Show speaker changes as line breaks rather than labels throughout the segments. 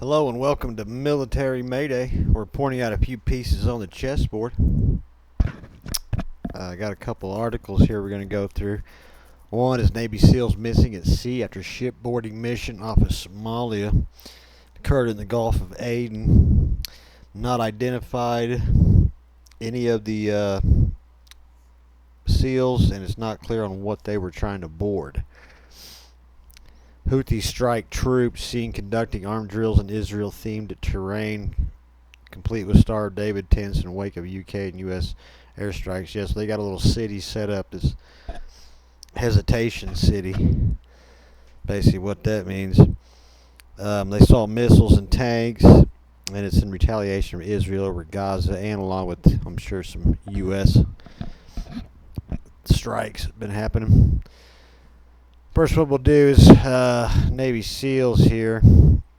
Hello and welcome to Military Mayday. We're pointing out a few pieces on the chessboard. I got a couple articles here we're going to go through. One is Navy SEALs missing at sea after shipboarding mission off of Somalia. It occurred in the Gulf of Aden. Not identified any of the SEALs, and it's not clear on what they were trying to board. Houthi strike troops seen conducting armed drills in Israel-themed terrain, complete with Star of David tents in wake of UK and US airstrikes. Yes, they got a little city set up, this hesitation city. Basically what that means. They saw missiles and tanks, and it's in retaliation from Israel over Gaza, and along with, I'm sure, some US strikes have been happening. First, what we'll do is Navy SEALs here.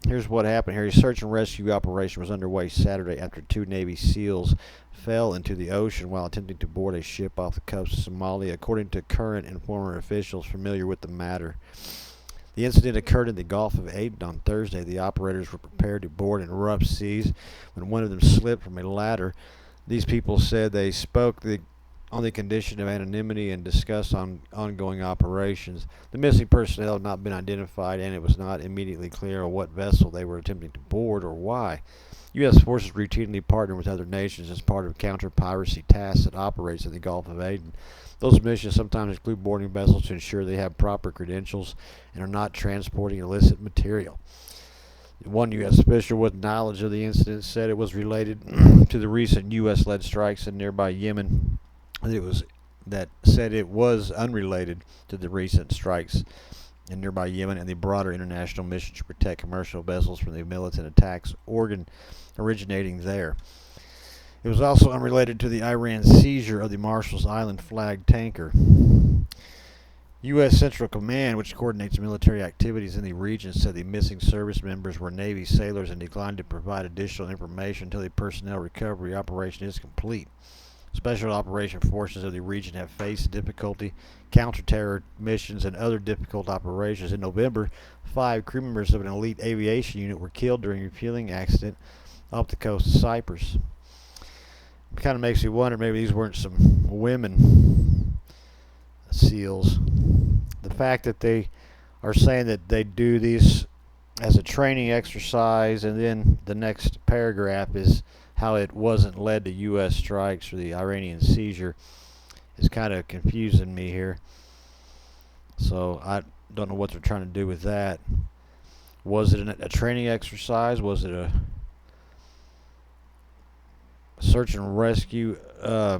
Here's what happened here. A search and rescue operation was underway Saturday after two Navy SEALs fell into the ocean while attempting to board a ship off the coast of Somalia, according to current and former officials familiar with the matter. The incident occurred in the Gulf of Aden on Thursday. The operators were prepared to board in rough seas when one of them slipped from a ladder. These people said they spoke on the condition of anonymity and discuss ongoing operations. The missing personnel had not been identified, and it was not immediately clear what vessel they were attempting to board or why. U.S. forces routinely partner with other nations as part of counter-piracy tasks that operates in the Gulf of Aden. Those missions sometimes include boarding vessels to ensure they have proper credentials and are not transporting illicit material. One U.S. official with knowledge of the incident said it was related to the recent U.S.-led strikes in nearby Yemen. It was unrelated to the recent strikes in nearby Yemen and the broader international mission to protect commercial vessels from the militant attacks originating there. It was also unrelated to the Iran seizure of the Marshall Island flag tanker. U.S. Central Command, which coordinates military activities in the region, said the missing service members were Navy sailors and declined to provide additional information until the personnel recovery operation is complete. Special operation forces of the region have faced difficulty, counter-terror missions, and other difficult operations. In November, 5 crew members of an elite aviation unit were killed during a refueling accident off the coast of Cyprus. It kind of makes me wonder, maybe these weren't some women SEALs. The fact that they are saying that they do these as a training exercise, and then the next paragraph is how it wasn't led to U.S. strikes or the Iranian seizure, is kind of confusing me here. So I don't know what they're trying to do with that. Was it a training exercise? Was it a search and rescue? They're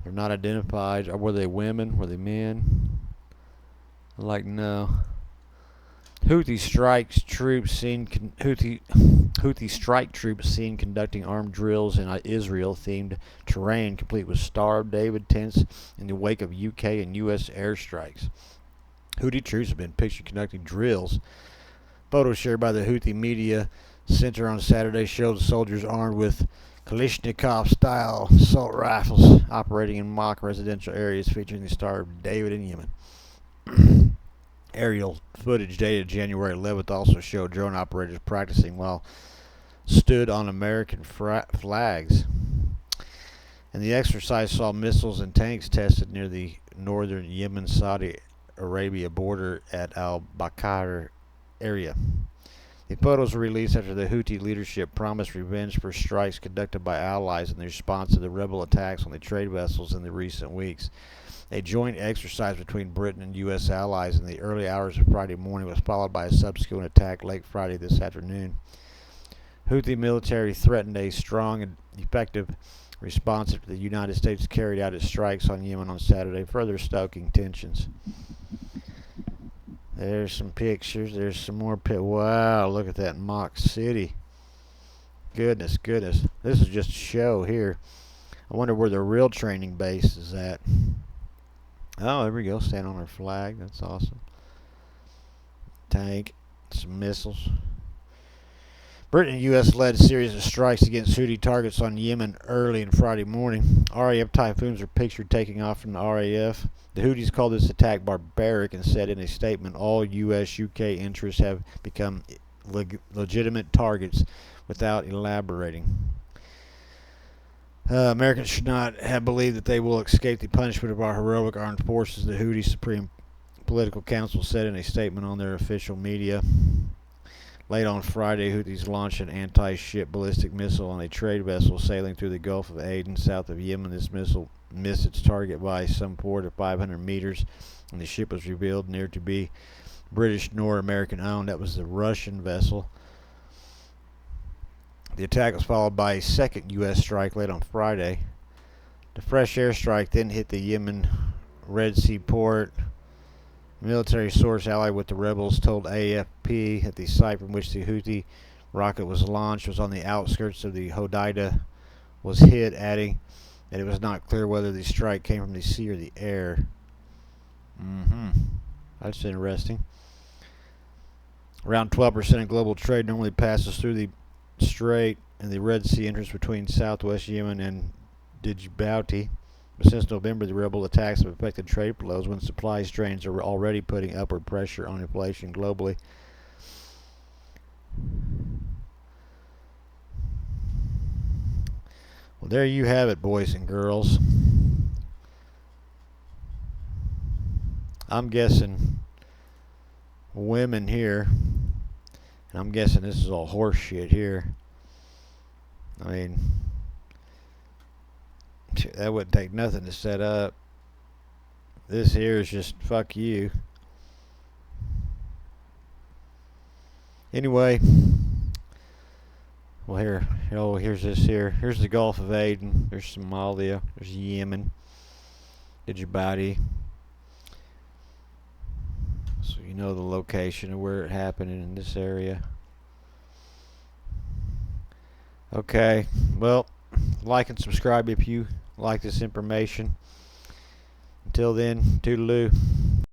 not identified. Or were they women? Were they men? No. Houthi strike troops seen conducting armed drills in Israel-themed terrain, complete with Star of David tents in the wake of UK and US airstrikes. Houthi troops have been pictured conducting drills. Photos shared by the Houthi Media Centre on Saturday showed soldiers armed with Kalashnikov-style assault rifles operating in mock residential areas featuring the Star of David in Yemen. Aerial footage dated January 11th also showed drone operators practicing while stood on American flags. And the exercise saw missiles and tanks tested near the northern Yemen-Saudi Arabia border at Al-Baqaa area. The photos were released after the Houthi leadership promised revenge for strikes conducted by allies in response to the rebel attacks on the trade vessels in the recent weeks. A joint exercise between Britain and U.S. allies in the early hours of Friday morning was followed by a subsequent attack late Friday this afternoon. Houthi military threatened a strong and effective response after the United States carried out its strikes on Yemen on Saturday, further stoking tensions. There's some pictures. There's some more wow, look at that mock city. Goodness. This is just a show here. I wonder where the real training base is at. Oh, there we go. Stand on our flag. That's awesome. Tank. Some missiles. Britain and U.S. led a series of strikes against Houthi targets on Yemen early and Friday morning. RAF Typhoons are pictured taking off from the RAF. The Houthis called this attack barbaric and said in a statement all U.S.-UK interests have become legitimate targets without elaborating. Americans should not have believed that they will escape the punishment of our heroic armed forces, the Houthi Supreme Political Council said in a statement on their official media. Late on Friday, Houthis launched an anti-ship ballistic missile on a trade vessel sailing through the Gulf of Aden, south of Yemen. This missile missed its target by some 400 to 500 meters, and the ship was revealed near to be British nor American owned. That was the Russian vessel. The attack was followed by a second U.S. strike late on Friday. The fresh airstrike then hit the Yemen Red Sea port. A military source allied with the rebels told AFP that the site from which the Houthi rocket was launched was on the outskirts of the Hodeidah was hit, adding that it was not clear whether the strike came from the sea or the air. That's interesting. Around 12% of global trade normally passes through the Strait and the Red Sea entrance between southwest Yemen and Djibouti. But since November, the rebel attacks have affected trade flows when supply strains are already putting upward pressure on inflation globally. Well, there you have it, boys and girls. I'm guessing women here, and I'm guessing this is all horse shit here. I mean, that wouldn't take nothing to set up. This here is just fuck you. Anyway, well here's this here. Here's the Gulf of Aden. There's Somalia. There's Yemen. Djibouti. So you know the location of where it happened in this area. Okay, well, like and subscribe if you like this information. Until then, toodaloo.